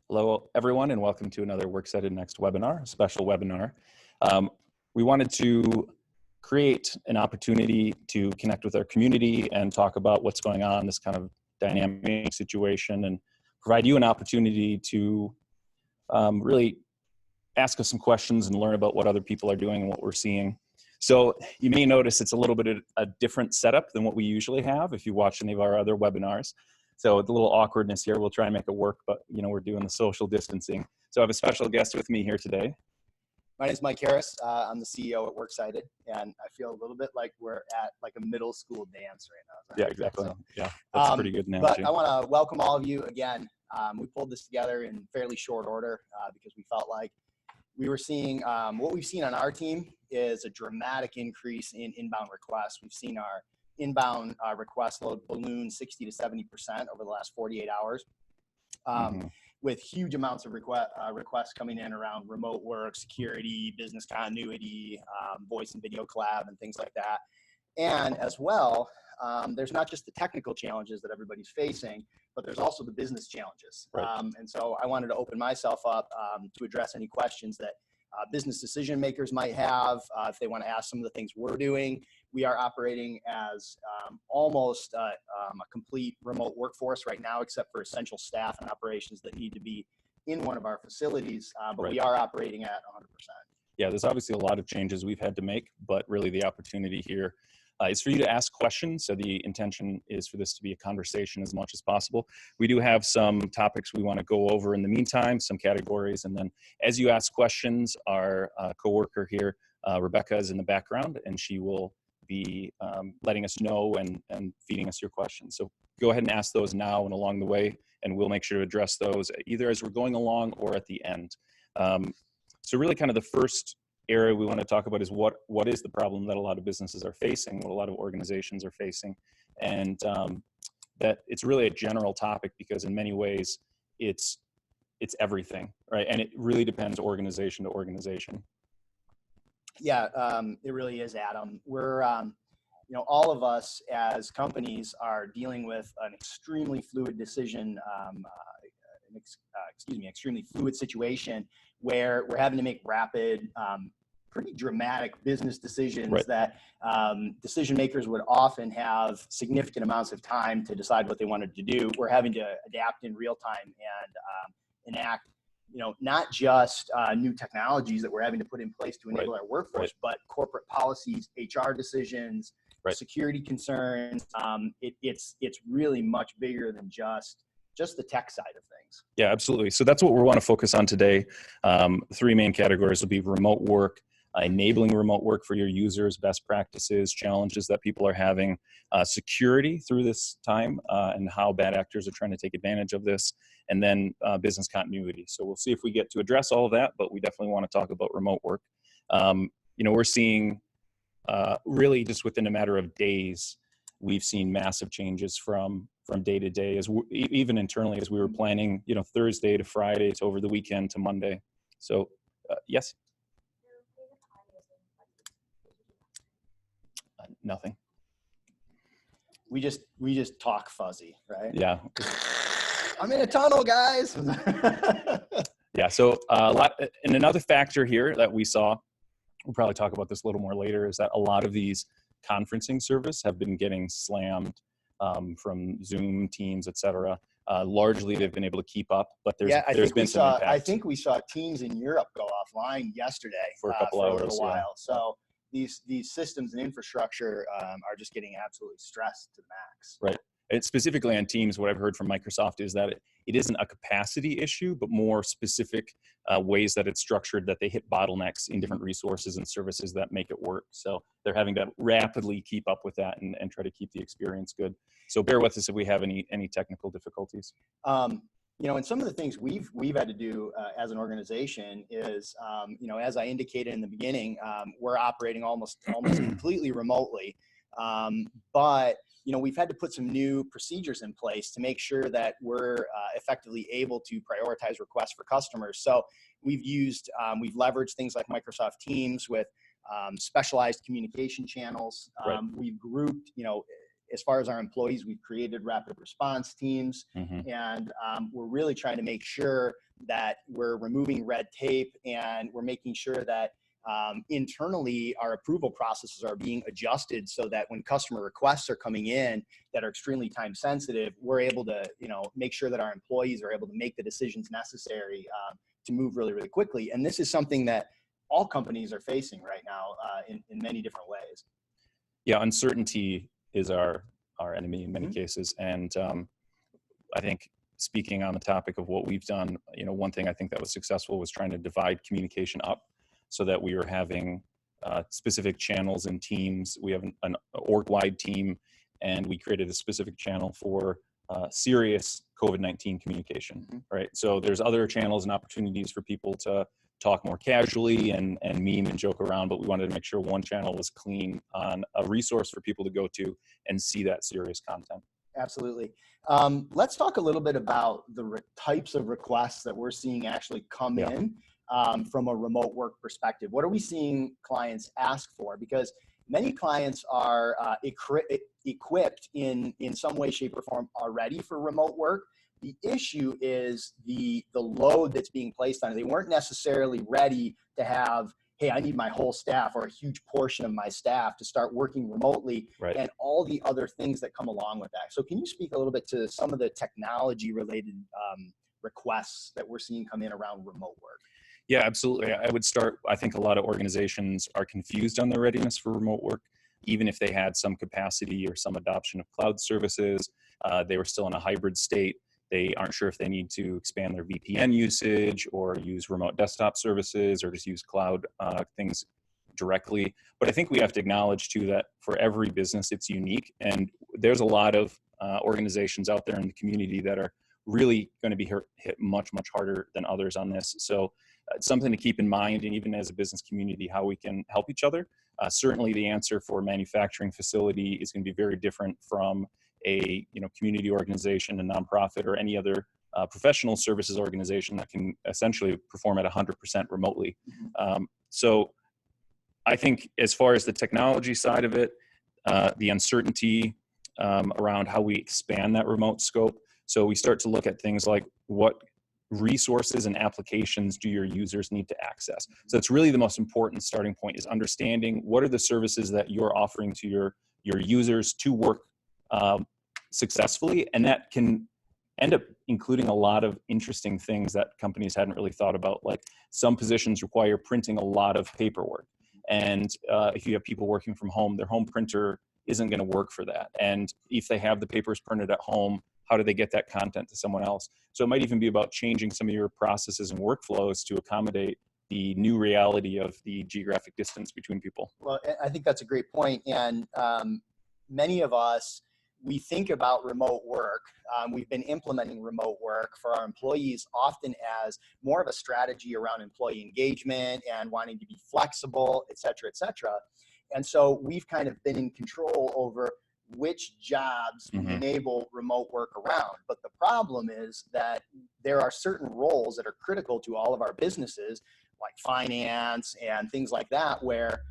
Hello, everyone, and welcome to another Worksighted Next webinar, a special webinar. We wanted to create an opportunity to connect with our community and talk about what's going on in this kind of dynamic situation and provide you an opportunity to really ask us some questions and learn about what other people are doing and what we're seeing. So you may notice it's a little bit of a different setup than what we usually have if you watch any of our other webinars. So the little awkwardness here, we'll try and make it work, but we're doing the social distancing. So I have a special guest with me here today. My name is Mike Harris. I'm the CEO at Worksighted, and I feel a little bit like we're at like a middle school dance right now. Yeah, exactly. So, yeah, that's a pretty good analogy. But I want to welcome all of you again. We pulled this together in fairly short order because we felt like we were seeing what we've seen on our team is a dramatic increase in inbound requests. We've seen our inbound request load balloon 60 to 70% over the last 48 hours, with huge amounts of requests coming in around remote work, security, business continuity, voice and video collab, and things like that. And as well, there's not just the technical challenges that everybody's facing, but there's also the business challenges. Right. And so I wanted to open myself up to address any questions that business decision makers might have, if they want to ask some of the things we're doing. We are operating as almost a complete remote workforce right now, except for essential staff and operations that need to be in one of our facilities, but Right. We are operating at 100%. Yeah, there's obviously a lot of changes we've had to make, but really the opportunity here is for you to ask questions. So the intention is for this to be a conversation as much as possible. We do have some topics we want to go over in the meantime, some categories, and then as you ask questions, our coworker here, Rebecca, is in the background, and she will be letting us know and feeding us your questions. So go ahead and ask those now and along the way, and we'll make sure to address those either as we're going along or at the end. So really kind of the first area we want to talk about is what is the problem that a lot of businesses are facing, what a lot of organizations are facing, and that it's really a general topic because in many ways it's everything, right? And it really depends organization to organization. Yeah, it really is, Adam. We're, all of us as companies are dealing with an extremely fluid decision, extremely fluid situation where we're having to make rapid, pretty dramatic business decisions. Right. That decision makers would often have significant amounts of time to decide what they wanted to do. We're having to adapt in real time and enact not just new technologies that we're having to put in place to enable our workforce, but corporate policies, HR decisions, security concerns. It's really much bigger than just the tech side of things. Yeah, absolutely. So that's what we want to focus on today. Three main categories will be remote work, enabling remote work for your users, best practices, challenges that people are having, security through this time, and how bad actors are trying to take advantage of this, and then business continuity. So we'll see if we get to address all of that, but we definitely want to talk about remote work. We're seeing really just within a matter of days, we've seen massive changes from day to day, even internally as we were planning, Thursday to Friday to over the weekend to Monday. So yes. Nothing. We just talk fuzzy, right? Yeah. I'm in a tunnel, guys. Yeah. So and another factor here that we saw, we'll probably talk about this a little more later, is that a lot of these conferencing services have been getting slammed from Zoom, Teams, et cetera. Largely, they've been able to keep up, but there's been some impact. I think we saw Teams in Europe go offline yesterday for a couple hours, a little while. So these systems and infrastructure are just getting absolutely stressed to the max. Right. And specifically on Teams, what I've heard from Microsoft is that it isn't a capacity issue, but more specific ways that it's structured, that they hit bottlenecks in different resources and services that make it work. So they're having to rapidly keep up with that and try to keep the experience good. So bear with us if we have any technical difficulties. And some of the things we've had to do as an organization is, as I indicated in the beginning, we're operating almost completely remotely. But we've had to put some new procedures in place to make sure that we're effectively able to prioritize requests for customers. So we've leveraged things like Microsoft Teams with specialized communication channels. We've grouped, As far as our employees, we've created rapid response teams, Mm-hmm. and we're really trying to make sure that we're removing red tape, and we're making sure that internally our approval processes are being adjusted so that when customer requests are coming in that are extremely time sensitive, we're able to, make sure that our employees are able to make the decisions necessary to move really, really quickly. And this is something that all companies are facing right now in many different ways. Yeah, uncertainty is our enemy in many Mm-hmm. cases. And I think speaking on the topic of what we've done, one thing I think that was successful was trying to divide communication up so that we were having specific channels and teams. We have an org-wide team, and we created a specific channel for serious COVID-19 communication, Mm-hmm. right? So there's other channels and opportunities for people to talk more casually and meme and joke around, but we wanted to make sure one channel was clean on a resource for people to go to and see that serious content. Absolutely. Let's talk a little bit about the types of requests that we're seeing actually come in from a remote work perspective. What are we seeing clients ask for? Because many clients are equipped in some way, shape, or form already for remote work. The issue is the load that's being placed on it. They weren't necessarily ready to have, hey, I need my whole staff or a huge portion of my staff to start working remotely, Right. and all the other things that come along with that. So can you speak a little bit to some of the technology related requests that we're seeing come in around remote work? Yeah, absolutely. I would start, I think a lot of organizations are confused on their readiness for remote work. Even if they had some capacity or some adoption of cloud services, they were still in a hybrid state. They aren't sure if they need to expand their VPN usage or use remote desktop services or just use cloud things directly. But I think we have to acknowledge too that for every business, it's unique. And there's a lot of organizations out there in the community that are really going to be hit much, much harder than others on this. So it's something to keep in mind, and even as a business community, how we can help each other. Certainly the answer for a manufacturing facility is going to be very different from a community organization, a nonprofit, or any other professional services organization that can essentially perform at 100% remotely. So I think as far as the technology side of it, the uncertainty around how we expand that remote scope. So we start to look at things like what resources and applications do your users need to access. So it's really the most important starting point, is understanding what are the services that you're offering to your users to work successfully. And that can end up including a lot of interesting things that companies hadn't really thought about. Like some positions require printing a lot of paperwork. And if you have people working from home, their home printer isn't going to work for that. And if they have the papers printed at home, how do they get that content to someone else? So it might even be about changing some of your processes and workflows to accommodate the new reality of the geographic distance between people. Well, I think that's a great point. And many of us, we think about remote work. We've been implementing remote work for our employees often as more of a strategy around employee engagement and wanting to be flexible, et cetera, et cetera. And so we've kind of been in control over which jobs we enable remote work around. But the problem is that there are certain roles that are critical to all of our businesses, like finance and things like that, where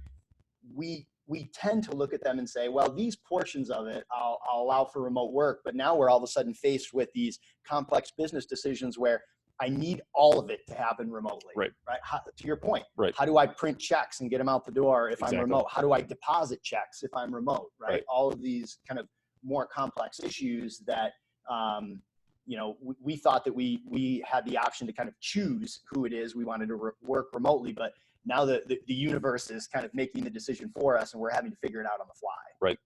we tend to look at them and say, well, these portions of it, I'll allow for remote work. But now we're all of a sudden faced with these complex business decisions where I need all of it to happen remotely. Right. To your point. Right. How do I print checks and get them out the door if I'm remote? How do I deposit checks if I'm remote? Right. All of these kind of more complex issues that, we thought that we had the option to kind of choose who it is we wanted to work remotely, but now the universe is kind of making the decision for us, and we're having to figure it out on the fly. Right.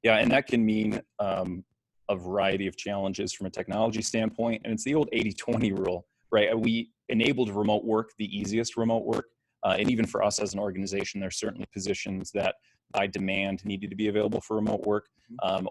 Yeah, and that can mean a variety of challenges from a technology standpoint, and it's the old 80-20 rule, right? We enabled remote work, the easiest remote work, and even for us as an organization, there's certainly positions that by demand needed to be available for remote work,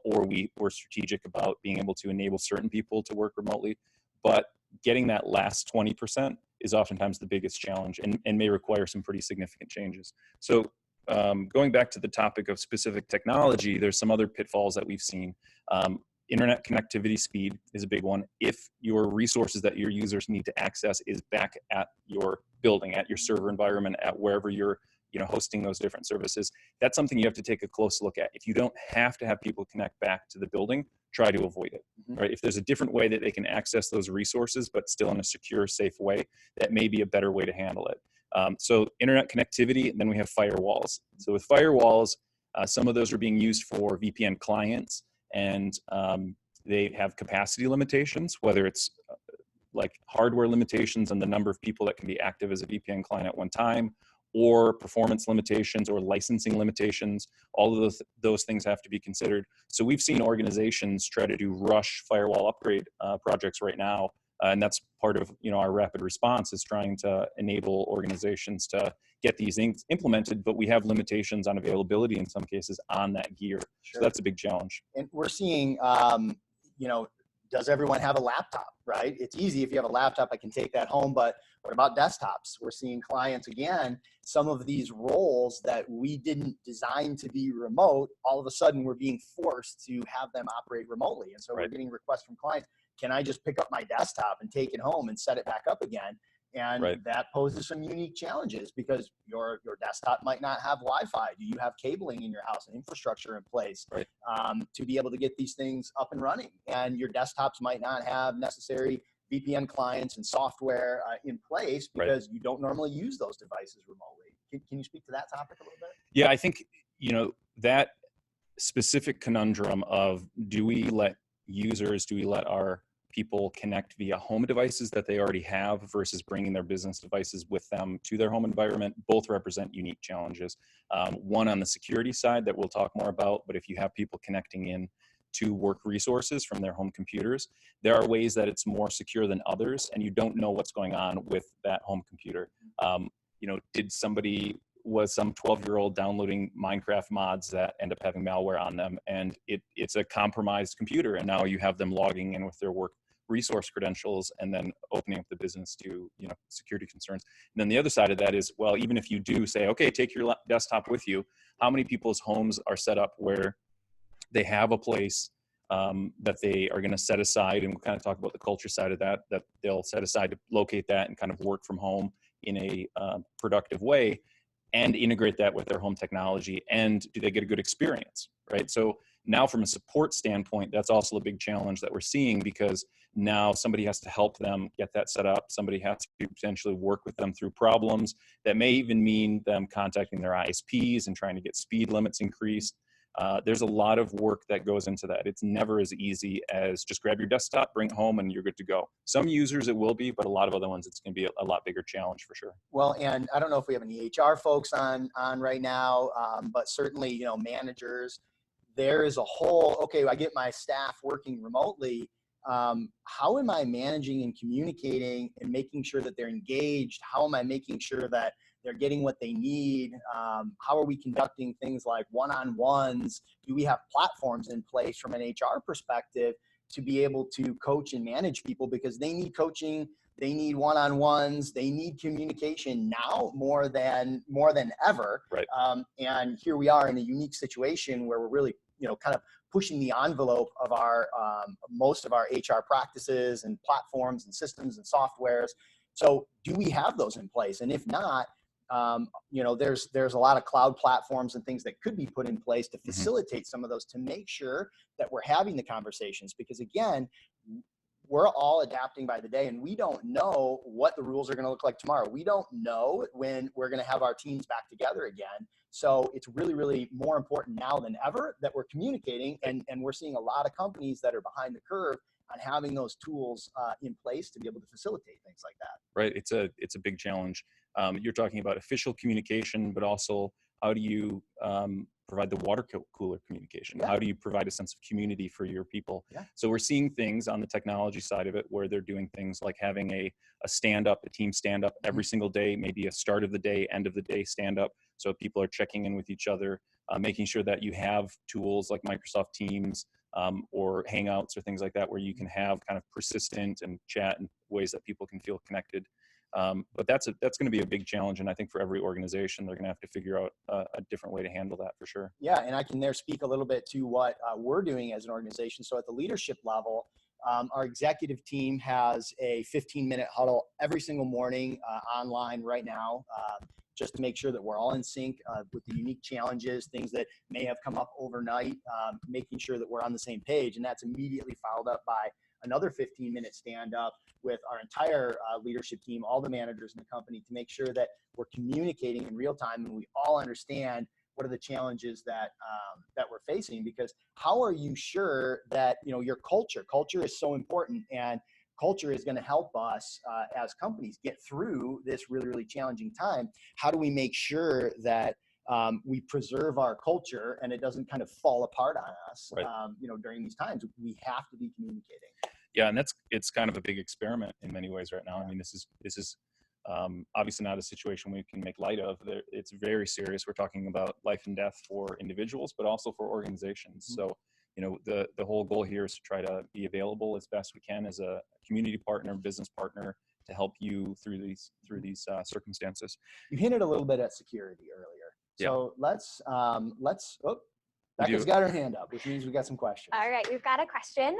or we were strategic about being able to enable certain people to work remotely. But getting that last 20% is oftentimes the biggest challenge and may require some pretty significant changes. So going back to the topic of specific technology, there's some other pitfalls that we've seen. Internet connectivity speed is a big one. If your resources that your users need to access is back at your building, at your server environment, at wherever you're hosting those different services. That's something you have to take a close look at. If you don't have to have people connect back to the building, try to avoid it, right? If there's a different way that they can access those resources, but still in a secure, safe way, that may be a better way to handle it. So internet connectivity, and then we have firewalls. So with firewalls, some of those are being used for VPN clients, and they have capacity limitations, whether it's like hardware limitations on the number of people that can be active as a VPN client at one time, or performance limitations or licensing limitations. All of those things have to be considered. So we've seen organizations try to do rush firewall upgrade projects right now. And that's part of our rapid response is trying to enable organizations to get these things implemented, but we have limitations on availability in some cases on that gear. Sure. So that's a big challenge. And we're seeing, does everyone have a laptop, right? It's easy if you have a laptop, I can take that home, but what about desktops? We're seeing clients, again, some of these roles that we didn't design to be remote, all of a sudden we're being forced to have them operate remotely. And so We're getting requests from clients, can I just pick up my desktop and take it home and set it back up again? And that poses some unique challenges because your desktop might not have Wi-Fi. Do you have cabling in your house and infrastructure in place to be able to get these things up and running? And your desktops might not have necessary VPN clients and software in place because you don't normally use those devices remotely. Can you speak to that topic a little bit? Yeah, I think, that specific conundrum of do we let our people connect via home devices that they already have versus bringing their business devices with them to their home environment, both represent unique challenges. One on the security side that we'll talk more about, but if you have people connecting in to work resources from their home computers, there are ways that it's more secure than others, and you don't know what's going on with that home computer. Was some 12-year-old downloading Minecraft mods that end up having malware on them, and it's a compromised computer, and now you have them logging in with their work resource credentials and then opening up the business to security concerns. And then the other side of that is, well, even if you do say, okay, take your desktop with you, how many people's homes are set up where they have a place that they are going to set aside, and we'll kind of talk about the culture side of that they'll set aside to locate that and kind of work from home in a productive way, and integrate that with their home technology, and do they get a good experience, right? So now from a support standpoint, that's also a big challenge that we're seeing, because now somebody has to help them get that set up. Somebody has to potentially work with them through problems that may even mean them contacting their ISPs and trying to get speed limits increased. There's a lot of work that goes into that. It's never as easy as just grab your desktop, bring it home, and you're good to go. Some users it will be, but a lot of other ones it's going to be a lot bigger challenge for sure. Well, and I don't know if we have any HR folks on right now, but certainly, managers, there is a whole, okay, I get my staff working remotely. How am I managing and communicating and making sure that they're engaged? How am I making sure that they're getting what they need? How are we conducting things like one-on-ones? Do we have platforms in place from an HR perspective to be able to coach and manage people, because they need coaching, they need one-on-ones, they need communication now more than ever. Right. And here we are in a unique situation where we're really, kind of pushing the envelope of our most of our HR practices and platforms and systems and softwares. So do we have those in place? And if not, there's a lot of cloud platforms and things that could be put in place to facilitate some of those, to make sure that we're having the conversations, because again, we're all adapting by the day, and we don't know what the rules are going to look like tomorrow. We don't know when we're going to have our teams back together again. So it's really, really more important now than ever that we're communicating, and we're seeing a lot of companies that are behind the curve on having those tools in place to be able to facilitate things like that. Right. It's a big challenge. You're talking about official communication, but also how do you provide the water cooler communication? Yeah. How do you provide a sense of community for your people? Yeah. So we're seeing things on the technology side of it where they're doing things like having a stand-up, a team stand-up every single day, maybe a start of the day, end of the day stand-up. So people are checking in with each other, making sure that you have tools like Microsoft Teams or Hangouts or things like that, where you can have kind of persistent and chat in ways that people can feel connected. But that's going to be a big challenge, and I think for every organization, they're going to have to figure out a different way to handle that for sure. Yeah, and I can there speak a little bit to what we're doing as an organization. So at the leadership level, our executive team has a 15-minute huddle every single morning online right now. just to make sure that we're all in sync with the unique challenges, things that may have come up overnight, making sure that we're on the same page. And that's immediately followed up by another 15-minute stand-up with our entire leadership team, all the managers in the company, to make sure that we're communicating in real time and we all understand what are the challenges that we're facing. Because how are you sure that, you know, your culture is so important, and culture is going to help us as companies get through this really, really challenging time? How do we make sure that we preserve our culture and it doesn't kind of fall apart on us, right. You know, during these times? We have to be communicating. Yeah, and it's kind of a big experiment in many ways right now. I mean, this is obviously not a situation we can make light of. It's very serious. We're talking about life and death for individuals, but also for organizations. Mm-hmm. So, you know, the whole goal here is to try to be available as best we can as a community partner, business partner, to help you through these circumstances. You hinted a little bit at security earlier. So yeah. let's. Oh, Becca's got her hand up, which means we got some questions. All right, we've got a question.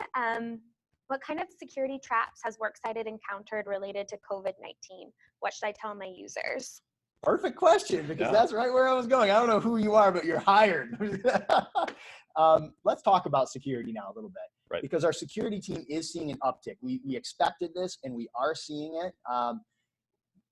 What kind of security traps has Worksighted encountered related to COVID-19? What should I tell my users? Perfect question, because that's right where I was going. I don't know who you are, but you're hired. Let's talk about security now a little bit, right? Because our security team is seeing an uptick. We expected this, and we are seeing it.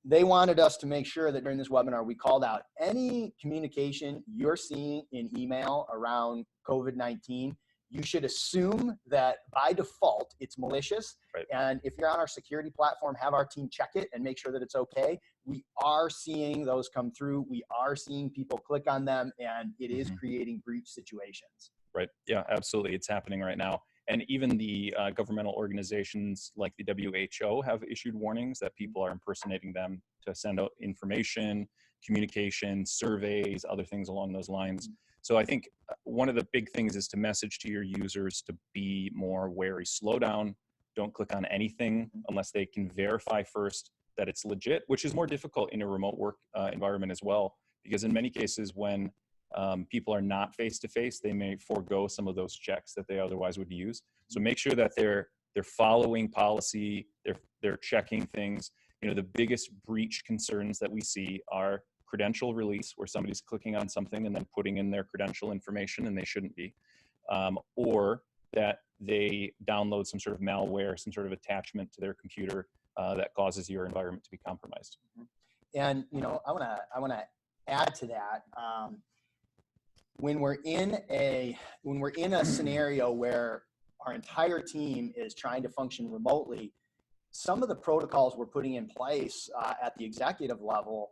They wanted us to make sure that during this webinar, we called out any communication you're seeing in email around COVID-19. You should assume that by default, it's malicious. Right. And if you're on our security platform, have our team check it and make sure that it's okay. We are seeing those come through. We are seeing people click on them, and it is creating breach situations. Right. Yeah, absolutely. It's happening right now. And even the governmental organizations like the WHO have issued warnings that people are impersonating them to send out information, communication, surveys, other things along those lines. So I think one of the big things is to message to your users to be more wary. Slow down. Don't click on anything unless they can verify first that it's legit, which is more difficult in a remote work environment as well. Because in many cases, when people are not face-to-face, they may forego some of those checks that they otherwise would use. So make sure that they're following policy, they're checking things. You know, the biggest breach concerns that we see are credential release, where somebody's clicking on something and then putting in their credential information and they shouldn't be, or that they download some sort of malware, some sort of attachment to their computer that causes your environment to be compromised. And you know, I want to add to that. When we're in a scenario where our entire team is trying to function remotely, some of the protocols we're putting in place at the executive level,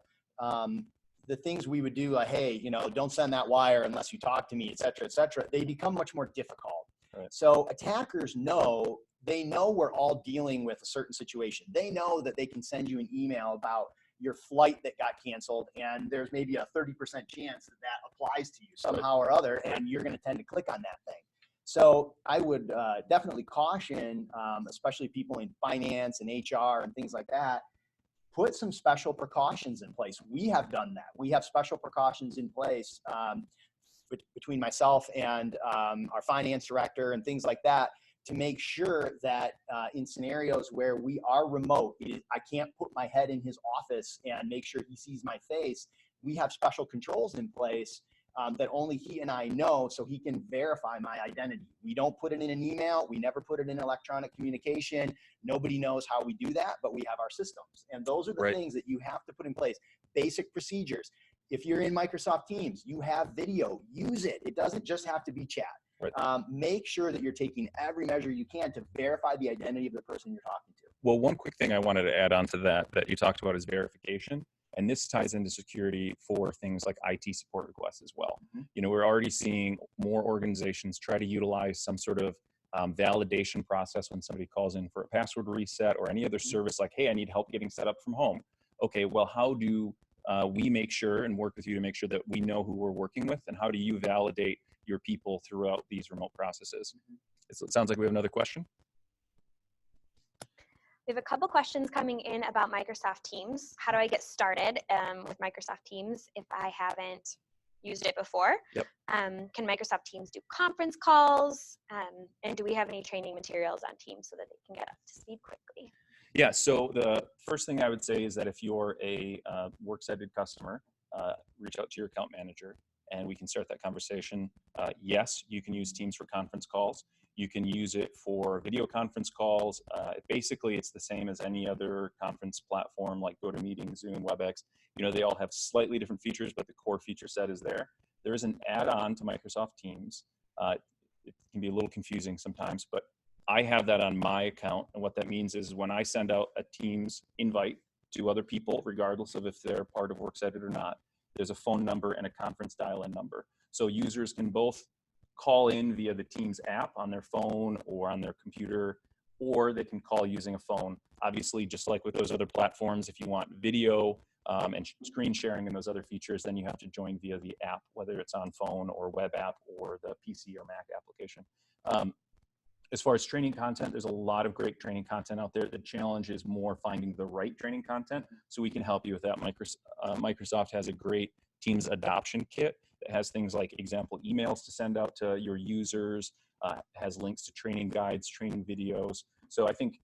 the things we would do, hey, you know, don't send that wire unless you talk to me, et cetera, they become much more difficult. Right. So attackers know we're all dealing with a certain situation. They know that they can send you an email about your flight that got canceled, and there's maybe a 30% chance that applies to you somehow or other, and you're going to tend to click on that thing. So I would definitely caution, especially people in finance and HR and things like that, put some special precautions in place. We have done that. We have special precautions in place between myself and our finance director and things like that, to make sure that in scenarios where we are remote, I can't put my head in his office and make sure he sees my face. We have special controls in place that only he and I know, so he can verify my identity. We don't put it in an email. We never put it in electronic communication. Nobody knows how we do that, but we have our systems. And those are the things that you have to put in place. Basic procedures. If you're in Microsoft Teams, you have video, use it. It doesn't just have to be chat. Right. Make sure that you're taking every measure you can to verify the identity of the person you're talking to. Well, one quick thing I wanted to add on to that you talked about is verification. And this ties into security for things like IT support requests as well. You know, we're already seeing more organizations try to utilize some sort of validation process when somebody calls in for a password reset or any other service like, hey, I need help getting set up from home. Okay, well, how do we make sure and work with you to make sure that we know who we're working with, and how do you validate your people throughout these remote processes? So it sounds like we have another question. We have a couple questions coming in about Microsoft Teams. How do I get started with Microsoft Teams if I haven't used it before? Yep. Can Microsoft Teams do conference calls? And do we have any training materials on Teams so that they can get up to speed quickly? Yeah, so the first thing I would say is that if you're a Worksighted customer, reach out to your account manager and we can start that conversation. Yes, you can use Teams for conference calls. You can use it for video conference calls. Basically, it's the same as any other conference platform like GoToMeeting, Zoom, WebEx. You know, they all have slightly different features, but the core feature set is there. There is an add-on to Microsoft Teams. It can be a little confusing sometimes, but I have that on my account. And what that means is when I send out a Teams invite to other people, regardless of if they're part of Worksighted or not, there's a phone number and a conference dial-in number. So users can both call in via the Teams app on their phone or on their computer, or they can call using a phone. Obviously, just like with those other platforms, if you want video and screen sharing and those other features, then you have to join via the app, whether it's on phone or web app or the PC or Mac application. As far as training content, there's a lot of great training content out there. The challenge is more finding the right training content, so we can help you with that. Microsoft has a great Teams adoption kit that has things like example emails to send out to your users, has links to training guides, training videos. So I think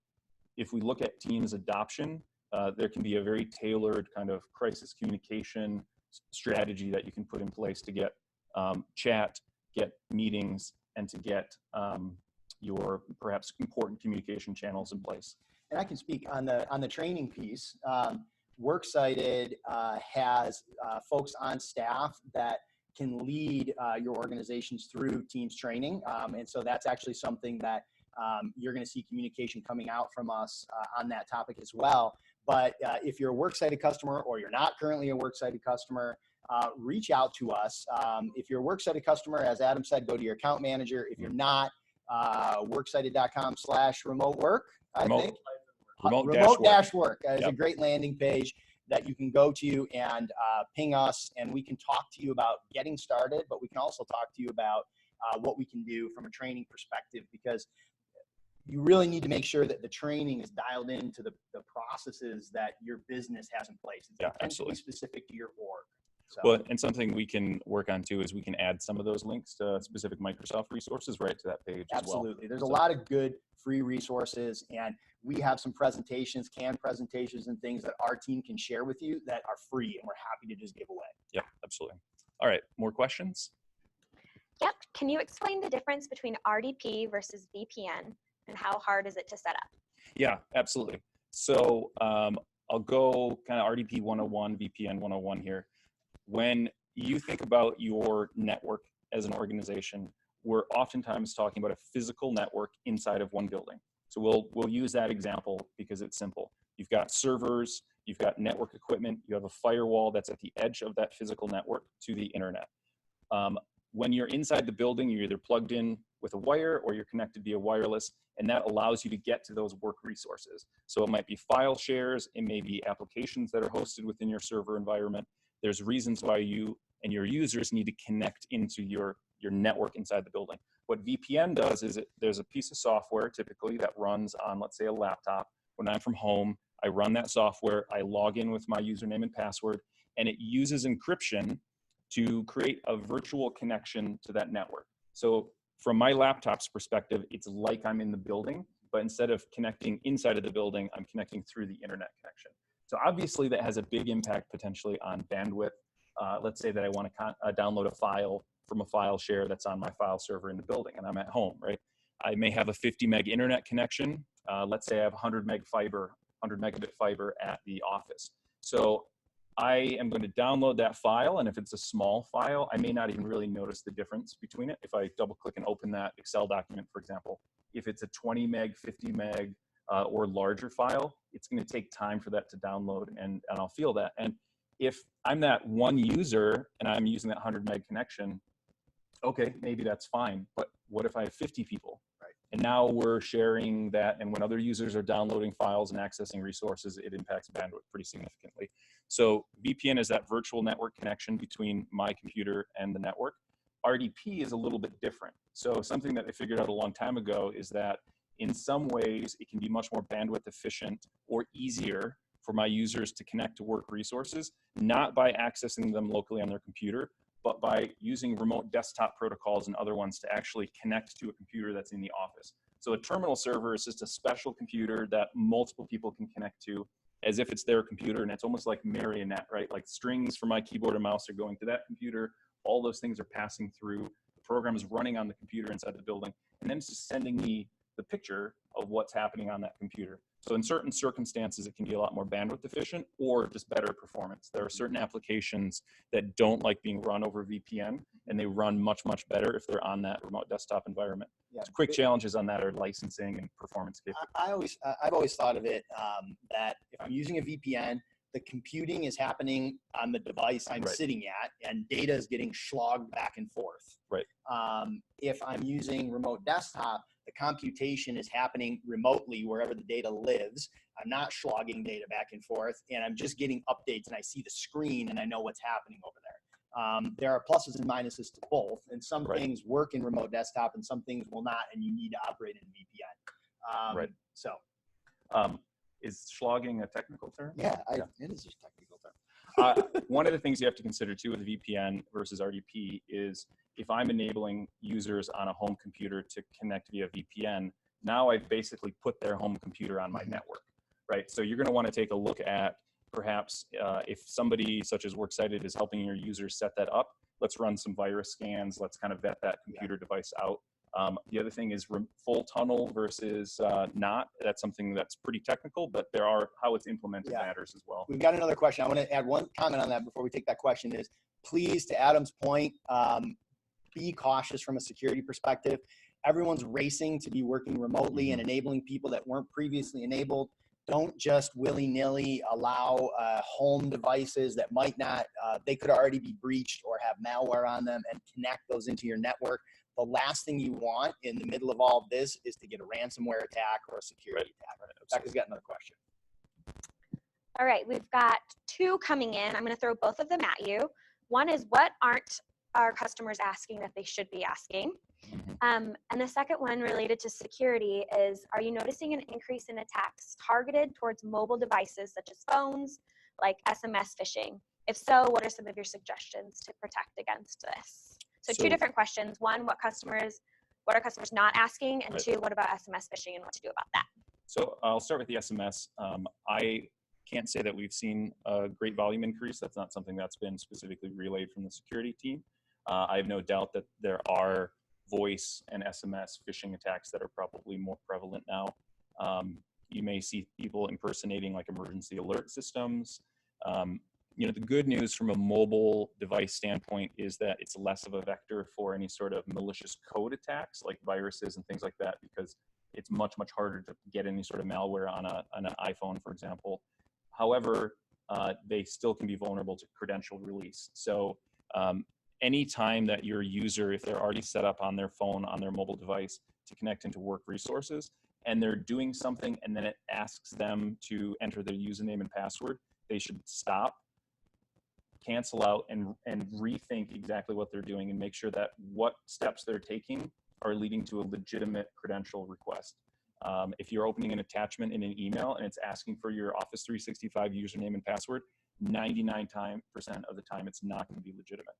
if we look at Teams adoption, there can be a very tailored kind of crisis communication strategy that you can put in place to get chat, get meetings, and to get your perhaps important communication channels in place. And I can speak on the training piece. Worksighted has folks on staff that can lead your organizations through Teams training. And so that's actually something that you're going to see communication coming out from us on that topic as well. But if you're a Worksighted customer or you're not currently a Worksighted customer, reach out to us. If you're a Worksighted customer, as Adam said, go to your account manager. If you're not, worksighted.com/remote work, I think. Remote-work is a great landing page that you can go to and ping us, and we can talk to you about getting started, but we can also talk to you about what we can do from a training perspective, because you really need to make sure that the training is dialed into the processes that your business has in place. It's absolutely specific to your org. So. Well, and something we can work on too is we can add some of those links to specific Microsoft resources right to that page as well. Absolutely. There's a lot of good free resources, and we have some presentations, canned presentations and things that our team can share with you that are free, and we're happy to just give away. Yeah, absolutely. All right, more questions? Yep. Can you explain the difference between RDP versus VPN, and how hard is it to set up? Yeah, absolutely. So I'll go kind of RDP 101, VPN 101 here. When you think about your network as an organization, we're oftentimes talking about a physical network inside of one building. So we'll use that example because it's simple. You've got servers, you've got network equipment, you have a firewall that's at the edge of that physical network to the internet. When you're inside the building, you're either plugged in with a wire or you're connected via wireless, and that allows you to get to those work resources. So it might be file shares, it may be applications that are hosted within your server environment. There's reasons why you and your users need to connect into your network inside the building. What VPN does is there's a piece of software typically that runs on, let's say, a laptop. When I'm from home, I run that software, I log in with my username and password, and it uses encryption to create a virtual connection to that network. So from my laptop's perspective, it's like I'm in the building, but instead of connecting inside of the building, I'm connecting through the internet connection. So obviously that has a big impact potentially on bandwidth. Let's say that I want to download a file from a file share that's on my file server in the building and I'm at home, right? I may have a 50 meg internet connection. Let's say I have 100 megabit fiber at the office. So I am going to download that file, and if it's a small file, I may not even really notice the difference between it. If I double click and open that Excel document, for example, if it's a 20 meg, 50 meg, or larger file, it's going to take time for that to download, and I'll feel that. And if I'm that one user and I'm using that 100 meg connection, okay, maybe that's fine. But what if I have 50 people? Right. And now we're sharing that, and when other users are downloading files and accessing resources, it impacts bandwidth pretty significantly. So VPN is that virtual network connection between my computer and the network. RDP is a little bit different. So something that I figured out a long time ago is that in some ways, it can be much more bandwidth efficient or easier for my users to connect to work resources, not by accessing them locally on their computer, but by using remote desktop protocols and other ones to actually connect to a computer that's in the office. So a terminal server is just a special computer that multiple people can connect to as if it's their computer, and it's almost like marionette, right? Like strings from my keyboard and mouse are going to that computer. All those things are passing through. The program is running on the computer inside the building, and then it's just sending me the picture of what's happening on that computer. So in certain circumstances, it can be a lot more bandwidth efficient or just better performance. There are certain applications that don't like being run over VPN, and they run much, much better if they're on that remote desktop environment. Yeah. So quick challenges on that are licensing and performance capability. I've always thought of it that if I'm using a VPN, the computing is happening on the device I'm sitting at, and data is getting slogged back and forth. Right. If I'm using remote desktop, the computation is happening remotely wherever the data lives. I'm not slogging data back and forth, and I'm just getting updates, and I see the screen, and I know what's happening over there. There are pluses and minuses to both, and some things work in remote desktop, and some things will not, and you need to operate in VPN. So. Is slogging a technical term? Yeah, it is a technical term. One of the things you have to consider too with VPN versus RDP is if I'm enabling users on a home computer to connect via VPN, now I've basically put their home computer on my network, right? So you're going to want to take a look at perhaps if somebody such as Worksighted is helping your users set that up, let's run some virus scans. Let's kind of vet that computer device out. The other thing is full tunnel versus not. That's something that's pretty technical, but there are how it's implemented matters as well. We've got another question. I want to add one comment on that before we take that question is, please, to Adam's point, be cautious from a security perspective. Everyone's racing to be working remotely and enabling people that weren't previously enabled. Don't just willy-nilly allow home devices that might not, they could already be breached or have malware on them and connect those into your network. The last thing you want in the middle of all of this is to get a ransomware attack or a security attack. Becca's got another question. All right, we've got two coming in. I'm going to throw both of them at you. One is, what aren't our customers asking that they should be asking? And the second one, related to security, is, are you noticing an increase in attacks targeted towards mobile devices such as phones, like SMS phishing? If so, what are some of your suggestions to protect against this? So two different questions. One, what are customers not asking? And two, what about SMS phishing and what to do about that? So I'll start with the SMS. I can't say that we've seen a great volume increase. That's not something that's been specifically relayed from the security team. I have no doubt that there are voice and SMS phishing attacks that are probably more prevalent now. You may see people impersonating like emergency alert systems. The good news from a mobile device standpoint is that it's less of a vector for any sort of malicious code attacks like viruses and things like that, because it's much, much harder to get any sort of malware on an iPhone, for example. However, they still can be vulnerable to credential release. So any time that your user, if they're already set up on their phone, on their mobile device to connect into work resources, and they're doing something and then it asks them to enter their username and password, they should stop, cancel out, and rethink exactly what they're doing and make sure that what steps they're taking are leading to a legitimate credential request. If you're opening an attachment in an email and it's asking for your Office 365 username and password, 99% of the time it's not going to be legitimate.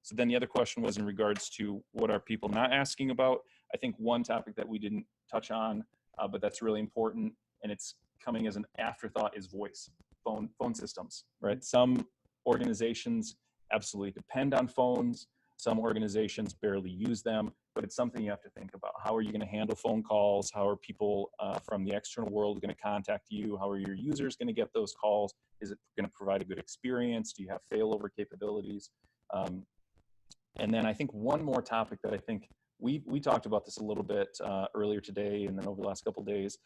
So then the other question was in regards to what are people not asking about. I think one topic that we didn't touch on, but that's really important, and it's coming as an afterthought, is voice, phone systems, right? Some organizations absolutely depend on phones. Some organizations barely use them, but it's something you have to think about. How are you going to handle phone calls? How are people from the external world going to contact you? How are your users going to get those calls? Is it going to provide a good experience? Do you have failover capabilities? And then I think one more topic that I think we talked about this a little bit earlier today and then over the last couple of days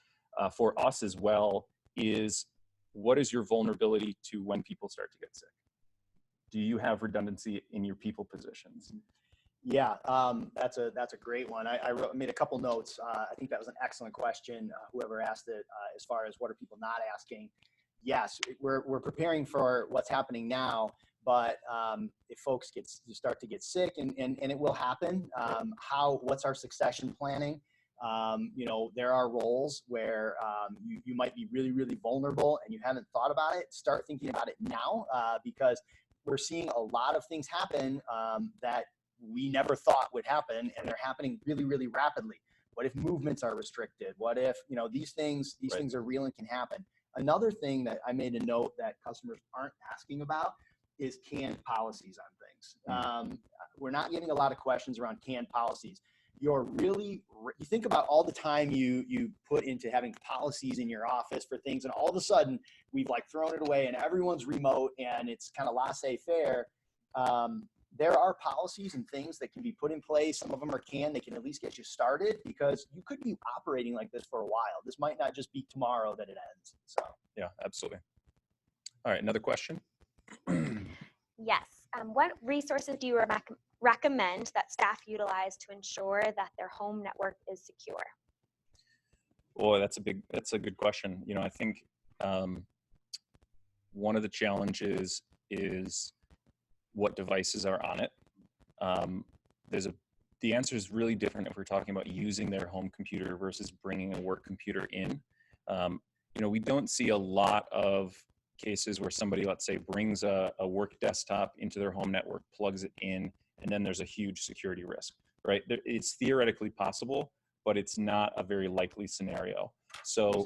for us as well is, what is your vulnerability to when people start to get sick? Do you have redundancy in your people positions? Yeah, that's a great one. I made a couple notes. I think that was an excellent question, whoever asked it, as far as what are people not asking. Yes, we're preparing for what's happening now, but if folks start to get sick, and it will happen, what's our succession planning? There are roles where you might be really, really vulnerable and you haven't thought about it. Start thinking about it now, because we're seeing a lot of things happen that we never thought would happen, and they're happening really, really rapidly. What if movements are restricted? What if, these things are real and can happen. Another thing that I made a note that customers aren't asking about is canned policies on things. We're not getting a lot of questions around canned policies. You think about all the time you put into having policies in your office for things, and all of a sudden we've like thrown it away and everyone's remote and it's kind of laissez-faire. There are policies and things that can be put in place. Some of them they can at least get you started, because you could be operating like this for a while. This might not just be tomorrow that it ends. So yeah, absolutely. All right, another question. Yes. What resources do you recommend that staff utilize to ensure that their home network is secure? Boy, that's a good question. I think one of the challenges is what devices are on it. The answer is really different if we're talking about using their home computer versus bringing a work computer in. We don't see a lot of cases where somebody, let's say, brings a work desktop into their home network, plugs it in, and then there's a huge security risk, right? It's theoretically possible, but it's not a very likely scenario. So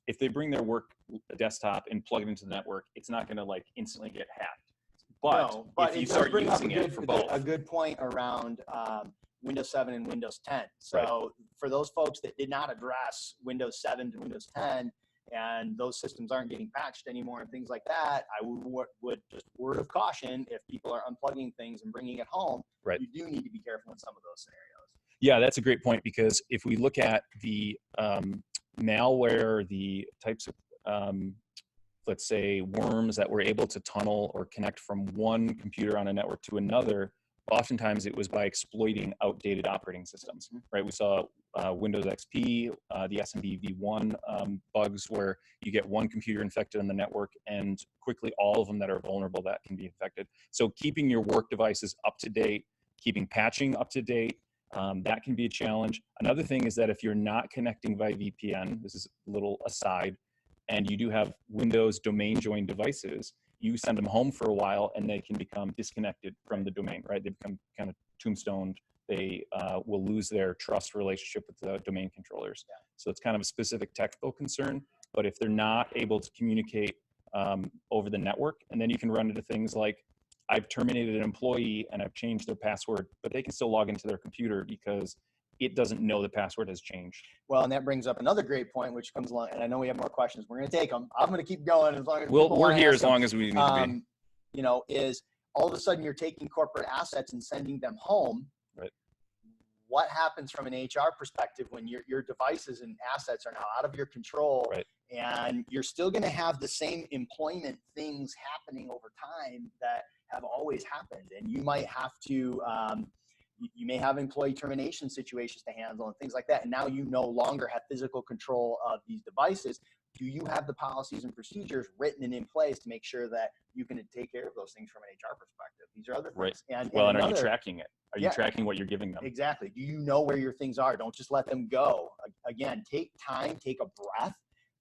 if they bring their work desktop and plug it into the network, it's not going to like instantly get hacked. But if you start using it for both. A good point around Windows 7 and Windows 10. So for those folks that did not address Windows 7 to Windows 10, and those systems aren't getting patched anymore and things like that, I would just word of caution, if people are unplugging things and bringing it home, you do need to be careful in some of those scenarios. Yeah, that's a great point, because if we look at the malware, the types of, let's say, worms that were able to tunnel or connect from one computer on a network to another, oftentimes it was by exploiting outdated operating systems, right? We saw Windows XP, the SMB v1 bugs, where you get one computer infected on the network and quickly all of them that are vulnerable that can be infected. So keeping your work devices up to date, keeping patching up to date, that can be a challenge. Another thing is that if you're not connecting via VPN, this is a little aside, and you do have Windows domain joined devices, you send them home for a while and they can become disconnected from the domain, right? They become kind of tombstoned. They will lose their trust relationship with the domain controllers. Yeah. So it's kind of a specific technical concern, but if they're not able to communicate over the network, and then you can run into things like, I've terminated an employee and I've changed their password, but they can still log into their computer because it doesn't know the password has changed. Well, and that brings up another great point, which comes along, and I know we have more questions. We're going to take them. I'm going to keep going as long as we're here as long as we need to be. Is all of a sudden you're taking corporate assets and sending them home. Right. What happens from an HR perspective when your devices and assets are now out of your control, right, and you're still going to have the same employment things happening over time that have always happened, and you might have to you may have employee termination situations to handle and things like that, and now you no longer have physical control of these devices. Do you have the policies and procedures written and in place to make sure that you can take care of those things from an HR perspective? These are other things. Right. And are you tracking it? Are you tracking what you're giving them? Exactly. Do you know where your things are? Don't just let them go. Again, take time, take a breath.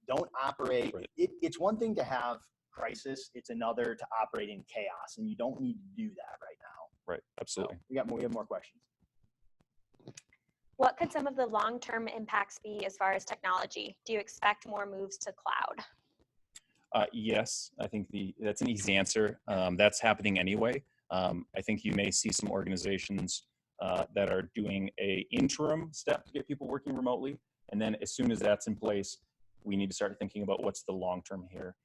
Don't operate. Right. It's one thing to have crisis. It's another to operate in chaos, and you don't need to do that right now. Right. Absolutely. So we have more questions. What could some of the long-term impacts be as far as technology? Do you expect more moves to cloud? Yes, I think that's an easy answer. That's happening anyway. I think you may see some organizations that are doing a interim step to get people working remotely. And then as soon as that's in place, we need to start thinking about what's the long-term here.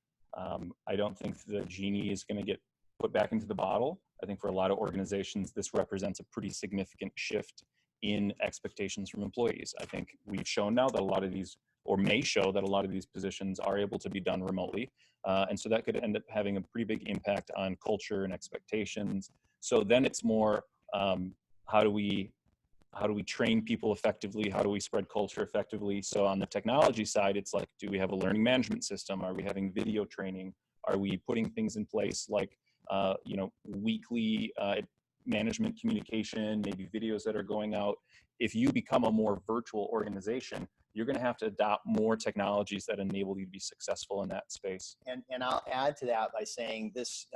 I don't think the genie is going to get put back into the bottle. I think for a lot of organizations, this represents a pretty significant shift in expectations from employees. I think we've shown now that a lot of these, or may show that a lot of these positions are able to be done remotely. And so that could end up having a pretty big impact on culture and expectations. So then it's more, how do we train people effectively? How do we spread culture effectively? So on the technology side, it's like, do we have a learning management system? Are we having video training? Are we putting things in place like, weekly management communication, maybe videos that are going out? If you become a more virtual organization, you're going to have to adopt more technologies that enable you to be successful in that space. And I'll add to that by saying this,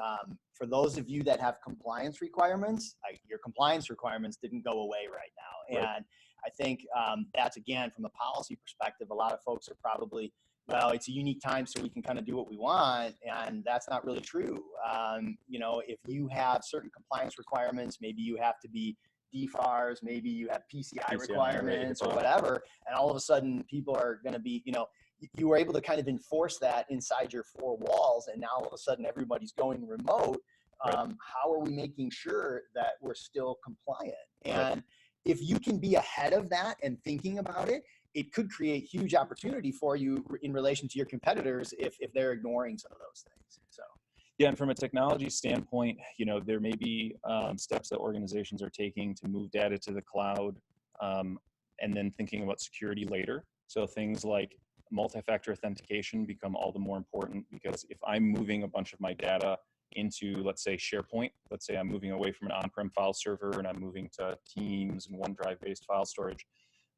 for those of you that have compliance requirements, your compliance requirements didn't go away right now. Right. And I think that's, again, from a policy perspective, a lot of folks are probably, well, it's a unique time so we can kind of do what we want, and that's not really true. You know, if you have certain compliance requirements, maybe you have to be DFARS, maybe you have PCI requirements or whatever, and all of a sudden people are going to be, you know, you were able to kind of enforce that inside your four walls, and now all of a sudden everybody's going remote. How are we making sure that we're still compliant? And if you can be ahead of that and thinking about it, it could create huge opportunity for you in relation to your competitors if they're ignoring some of those things. So. Yeah, and from a technology standpoint, you know, there may be steps that organizations are taking to move data to the cloud, and then thinking about security later. So things like multi-factor authentication become all the more important, because if I'm moving a bunch of my data into, let's say, SharePoint, let's say I'm moving away from an on-prem file server and I'm moving to Teams and OneDrive-based file storage,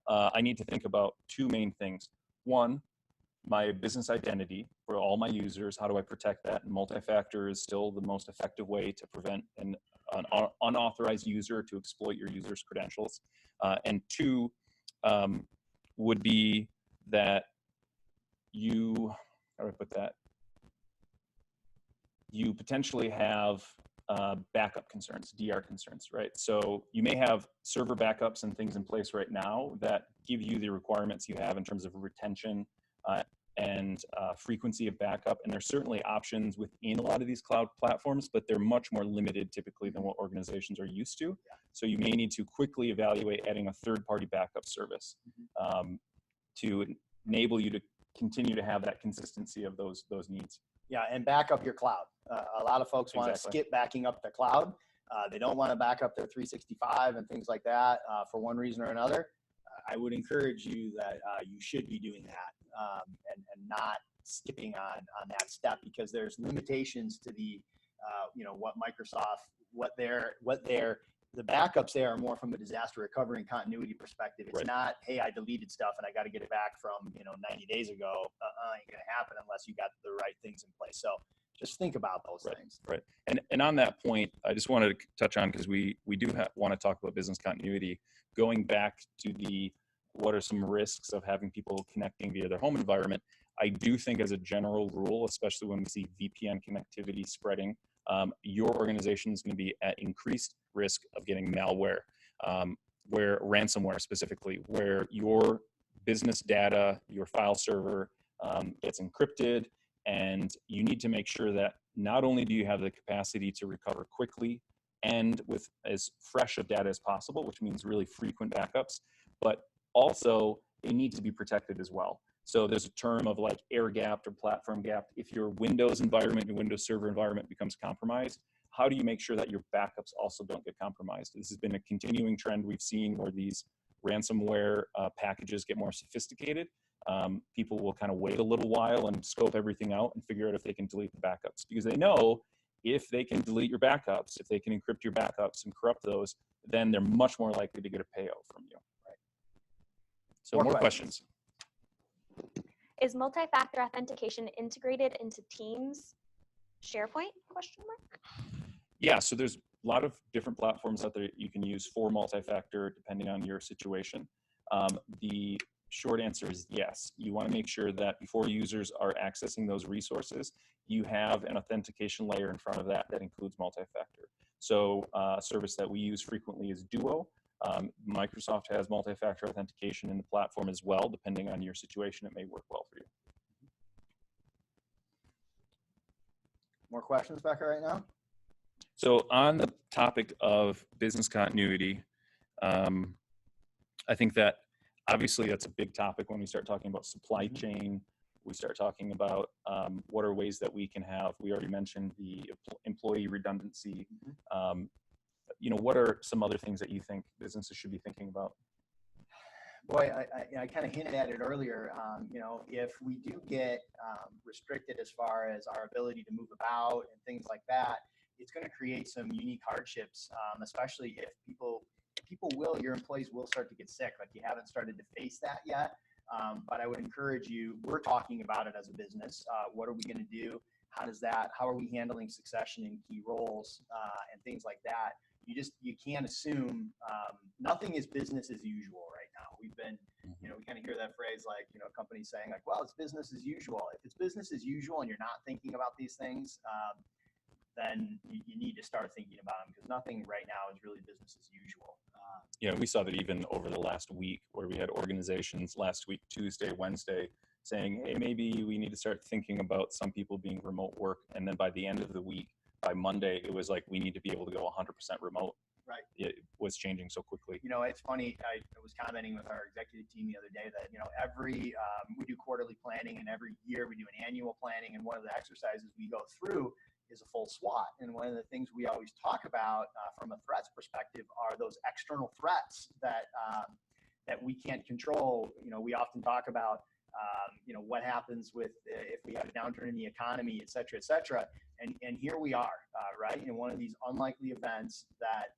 I need to think about two main things. One, my business identity for all my users. How do I protect that? And multi-factor is still the most effective way to prevent an unauthorized user to exploit your user's credentials. And two would be that you, how do I put that? You potentially have backup concerns, DR concerns, right? So you may have server backups and things in place right now that give you the requirements you have in terms of retention and frequency of backup. And there's certainly options within a lot of these cloud platforms, but they're much more limited typically than what organizations are used to. So you may need to quickly evaluate adding a third-party backup service to enable you to continue to have that consistency of those needs. Yeah, and back up your cloud. A lot of folks want to skip backing up the cloud. They don't want to back up their 365 and things like that for one reason or another. I would encourage you that you should be doing that and not skipping on that step, because there's limitations to the you know, what Microsoft, the backups there are more from a disaster recovery and continuity perspective. It's not, hey, I deleted stuff and I got to get it back from, you know, 90 days ago. Ain't gonna happen unless you got the right things in place. So just think about those things. Right. And on that point, I just wanted to touch on, because we do want to talk about business continuity, going back to what are some risks of having people connecting via their home environment. I do think, as a general rule, especially when we see VPN connectivity spreading, your organization is going to be at increased risk of getting malware, where ransomware specifically, where your business data, your file server gets encrypted, and you need to make sure that not only do you have the capacity to recover quickly and with as fresh of data as possible, which means really frequent backups, but also they need to be protected as well. So there's a term of like air gapped or platform gapped. If your Windows environment, your Windows Server environment becomes compromised, how do you make sure that your backups also don't get compromised? This has been a continuing trend we've seen, where these ransomware packages get more sophisticated. People will kind of wait a little while and scope everything out and figure out if they can delete the backups, because they know if they can delete your backups, if they can encrypt your backups and corrupt those, then they're much more likely to get a payout from you. Right. So more questions. Is multi-factor authentication integrated into Teams SharePoint ? Yeah, so there's a lot of different platforms out there you can use for multi-factor depending on your situation. The short answer is yes. You want to make sure that before users are accessing those resources, you have an authentication layer in front of that includes multi-factor. So a service that we use frequently is Duo. Microsoft has multi-factor authentication in the platform as well. Depending on your situation, it may work well for you. More questions, Becca, right now? So on the topic of business continuity, I think that obviously that's a big topic when we start talking about supply chain. We start talking about what are ways that we can have, we already mentioned the employee redundancy. You know, what are some other things that you think businesses should be thinking about? Boy, I kind of hinted at it earlier. You know, if we do get restricted as far as our ability to move about and things like that, it's going to create some unique hardships, especially if your employees will start to get sick. Like, you haven't started to face that yet. But I would encourage you, we're talking about it as a business. What are we going to do? How are we handling succession in key roles and things like that? you can't assume nothing is business as usual right now. We've been, we kind of hear that phrase like, companies saying like, well, it's business as usual. If it's business as usual and you're not thinking about these things, then you need to start thinking about them, because nothing right now is really business as usual. We saw that even over the last week, where we had organizations last week, Tuesday, Wednesday, saying, hey, maybe we need to start thinking about some people being remote work. And then by the end of the week, by Monday, it was like, we need to be able to go 100% remote. Right. It was changing so quickly. It's funny. I was commenting with our executive team the other day that, we do quarterly planning, and every year we do an annual planning. And one of the exercises we go through is a full SWOT. And one of the things we always talk about from a threats perspective are those external threats that we can't control. We often talk about, what happens with if we have a downturn in the economy, et cetera, et cetera. And here we are, right? In one of these unlikely events that,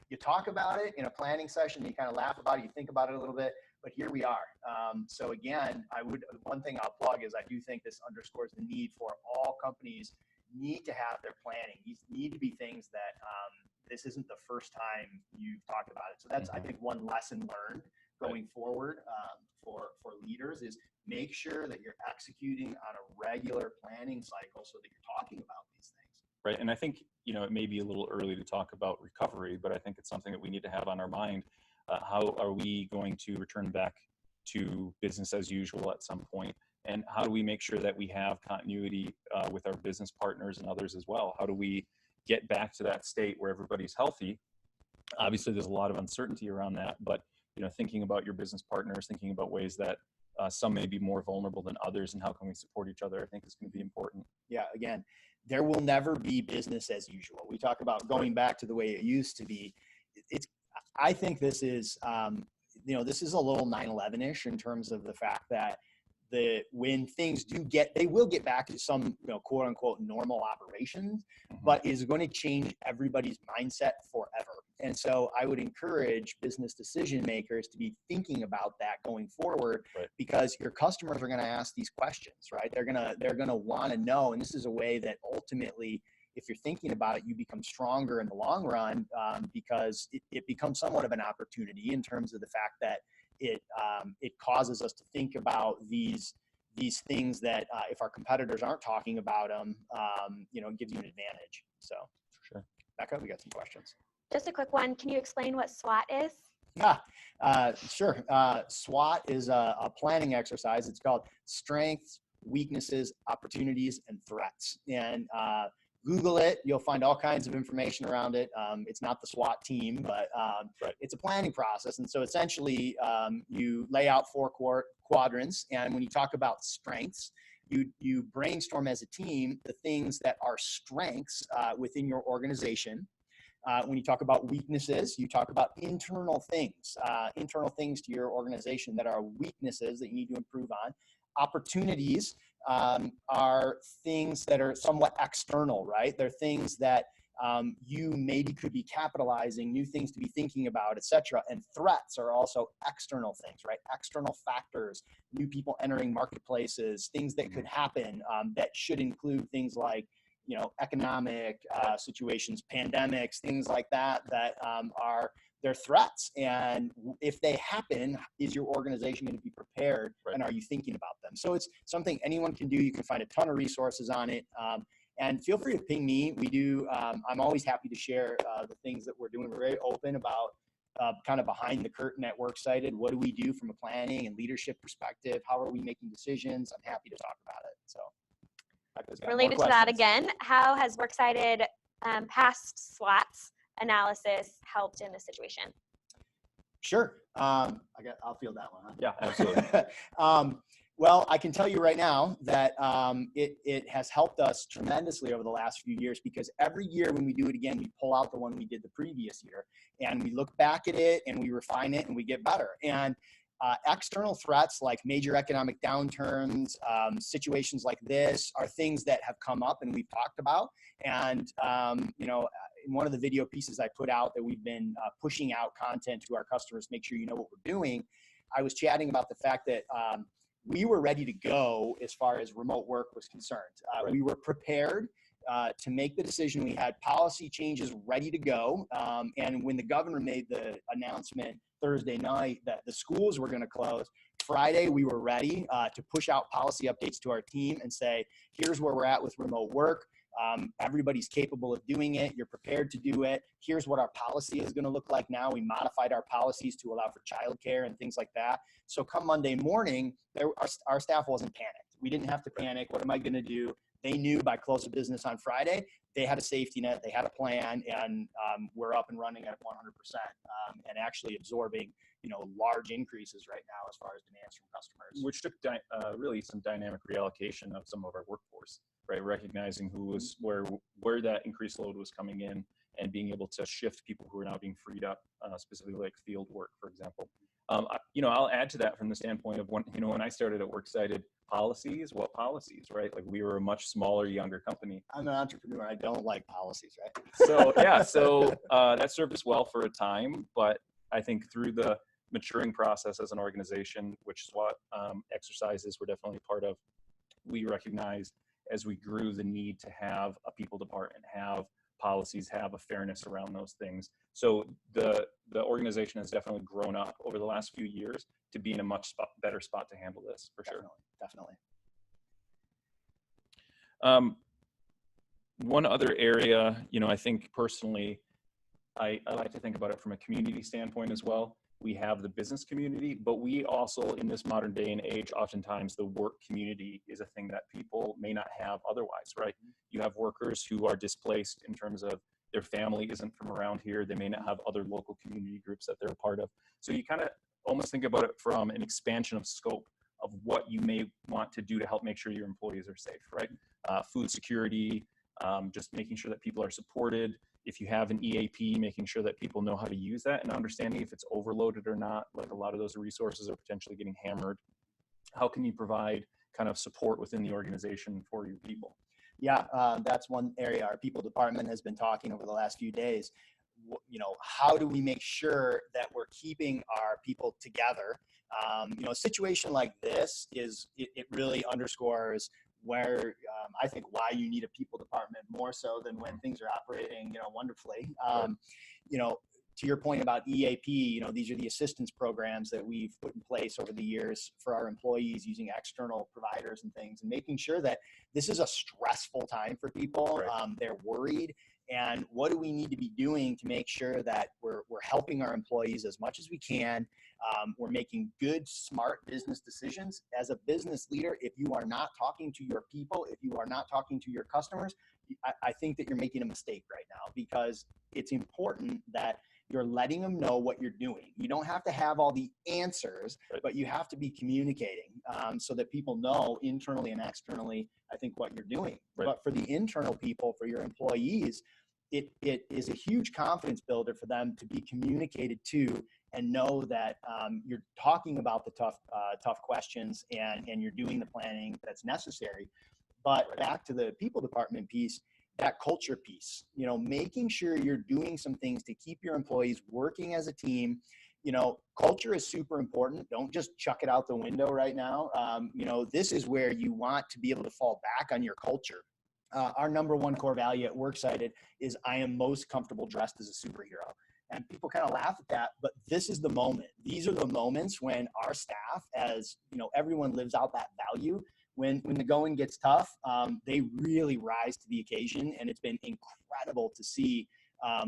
you talk about it in a planning session, you kind of laugh about it, you think about it a little bit, but here we are. So again, one thing I'll plug is I do think this underscores the need for all companies need to have their planning. These need to be things that this isn't the first time you've talked about it. So that's, I think, one lesson learned going forward for leaders is make sure that you're executing on a regular planning cycle so that you're talking about these things. Right. And I think, it may be a little early to talk about recovery, but I think it's something that we need to have on our mind. How are we going to return back to business as usual at some point? And how do we make sure that we have continuity with our business partners and others as well? How do we get back to that state where everybody's healthy? Obviously, there's a lot of uncertainty around that, but thinking about your business partners, thinking about ways that some may be more vulnerable than others, and how can we support each other, I think is going to be important. Yeah, again, there will never be business as usual. We talk about going back to the way it used to be. I think this is, this is a little 9/11-ish in terms of the fact that when things they will get back to some, quote unquote normal operations, but is going to change everybody's mindset forever. And so I would encourage business decision makers to be thinking about that going forward, because your customers are going to ask these questions, right? They're going to want to know, and this is a way that ultimately, if you're thinking about it, you become stronger in the long run, because it becomes somewhat of an opportunity in terms of the fact that it causes us to think about these things that if our competitors aren't talking about them, it gives you an advantage. So, for sure. Becca, we got some questions. Just a quick one. Can you explain what SWOT is? Yeah, sure. SWOT is a planning exercise. It's called Strengths, Weaknesses, Opportunities, and Threats. And Google it. You'll find all kinds of information around it. It's not the SWAT team, but it's a planning process. And so essentially, you lay out 4 quadrants. And when you talk about strengths, you brainstorm as a team the things that are strengths within your organization. When you talk about weaknesses, you talk about internal things to your organization that are weaknesses that you need to improve on. Opportunities are things that are somewhat external, right? They're things that you maybe could be capitalizing, new things to be thinking about, etc. And threats are also external things, right? External factors, new people entering marketplaces, things that could happen that should include things like, economic situations, pandemics, things like that they're threats. And if they happen, is your organization going to be prepared? And are you thinking about them? So it's something anyone can do. You can find a ton of resources on it. And feel free to ping me. We do. I'm always happy to share the things that we're doing. We're very open about kind of behind the curtain at Worksighted. What do we do from a planning and leadership perspective? How are we making decisions? I'm happy to talk about it. So. Related to that again, how has Worksighted past SWOTs analysis helped in this situation? Sure. I'll field that one. Huh? Yeah, absolutely. Well, I can tell you right now that it has helped us tremendously over the last few years, because every year when we do it again, we pull out the one we did the previous year and we look back at it and we refine it and we get better. And external threats like major economic downturns, situations like this are things that have come up and we've talked about. And, in one of the video pieces I put out that we've been pushing out content to our customers, make sure you know what we're doing. I was chatting about the fact that we were ready to go as far as remote work was concerned. We were prepared. to make the decision. We had policy changes ready to go. And when the governor made the announcement Thursday night that the schools were going to close, Friday, we were ready to push out policy updates to our team and say, here's where we're at with remote work. Everybody's capable of doing it. You're prepared to do it. Here's what our policy is going to look like now. We modified our policies to allow for childcare and things like that. So come Monday morning, our staff wasn't panicked. We didn't have to panic. What am I going to do? They knew by close of business on Friday, they had a safety net, they had a plan, and we're up and running at 100% and actually absorbing, large increases right now as far as demands from customers. Which took really some dynamic reallocation of some of our workforce, right? Recognizing who was where that increased load was coming in, and being able to shift people who are now being freed up, specifically like field work, for example. I'll add to that from the standpoint of when I started at Worksighted, what policies, right? Like, we were a much smaller, younger company. I'm an entrepreneur. I don't like policies, right? So that served us well for a time, but I think through the maturing process as an organization, which is what exercises we're definitely part of, we recognized as we grew the need to have a people department, have policies, have a fairness around those things. So the organization has definitely grown up over the last few years to be in a much better spot to handle this, for sure. Definitely. One other area, I think personally, I like to think about it from a community standpoint as well. We have the business community, but we also, in this modern day and age, oftentimes the work community is a thing that people may not have otherwise, right? You have workers who are displaced in terms of their family isn't from around here. They may not have other local community groups that they're a part of. So you kind of almost think about it from an expansion of scope of what you may want to do to help make sure your employees are safe, right? Food security, just making sure that people are supported. If you have an EAP, making sure that people know how to use that and understanding if it's overloaded or not. Like, a lot of those resources are potentially getting hammered. How can you provide kind of support within the organization for your people? Yeah, that's one area our people department has been talking over the last few days. How do we make sure that we're keeping our people together? A situation like this it really underscores where I think why you need a people department more so than when things are operating, wonderfully. To your point about EAP, these are the assistance programs that we've put in place over the years for our employees using external providers and things, and making sure that this is a stressful time for people. Right. They're worried. And what do we need to be doing to make sure that we're helping our employees as much as we can? We're making good, smart business decisions. As a business leader, if you are not talking to your people, if you are not talking to your customers, I think that you're making a mistake right now, because it's important that you're letting them know what you're doing. You don't have to have all the answers, but you have to be communicating so that people know internally and externally, I think, what you're doing. Right. But for the internal people, for your employees, it is a huge confidence builder for them to be communicated to and know that you're talking about the tough questions and you're doing the planning that's necessary. But back to the people department piece, that culture piece, making sure you're doing some things to keep your employees working as a team. Culture is super important. Don't just chuck it out the window right now. This is where you want to be able to fall back on your culture. Our number one core value at Worksighted is I am most comfortable dressed as a superhero. And people kind of laugh at that, but this is the moment. These are the moments when our staff, as everyone lives out that value. When the going gets tough, they really rise to the occasion, and it's been incredible to see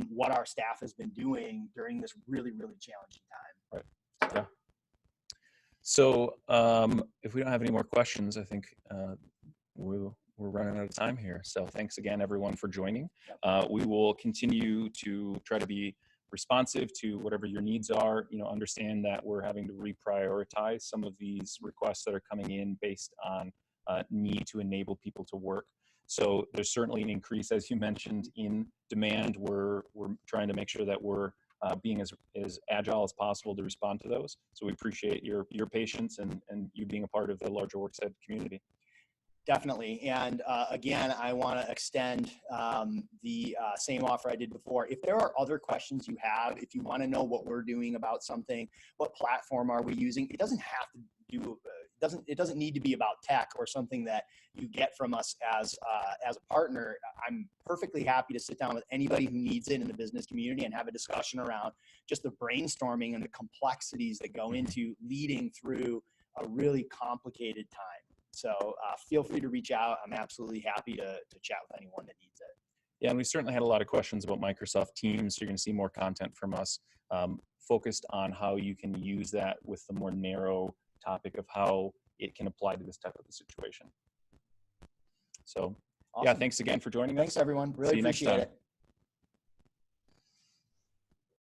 what our staff has been doing during this really, really challenging time. Right. Yeah. So if we don't have any more questions, I think we're running out of time here. So thanks again, everyone, for joining. We will continue to try to be responsive to whatever your needs are. Understand that we're having to reprioritize some of these requests that are coming in based on need to enable people to work. So there's certainly an increase, as you mentioned, in demand. We're trying to make sure that we're being as agile as possible to respond to those. So we appreciate your patience and you being a part of the larger Worksighted community. Definitely. And again, I want to extend the same offer I did before. If there are other questions you have, if you want to know what we're doing about something, what platform are we using, it doesn't have to do it doesn't need to be about tech or something that you get from us as a partner. I'm perfectly happy to sit down with anybody who needs it in the business community and have a discussion around just the brainstorming and the complexities that go into leading through a really complicated time. So feel free to reach out. I'm absolutely happy to chat with anyone that needs it. Yeah, and we certainly had a lot of questions about Microsoft Teams. You're going to see more content from us focused on how you can use that with the more narrow topic of how it can apply to this type of a situation. So, Awesome. yeah, thanks again for joining us. Thanks, everyone. Really See you next appreciate time. it.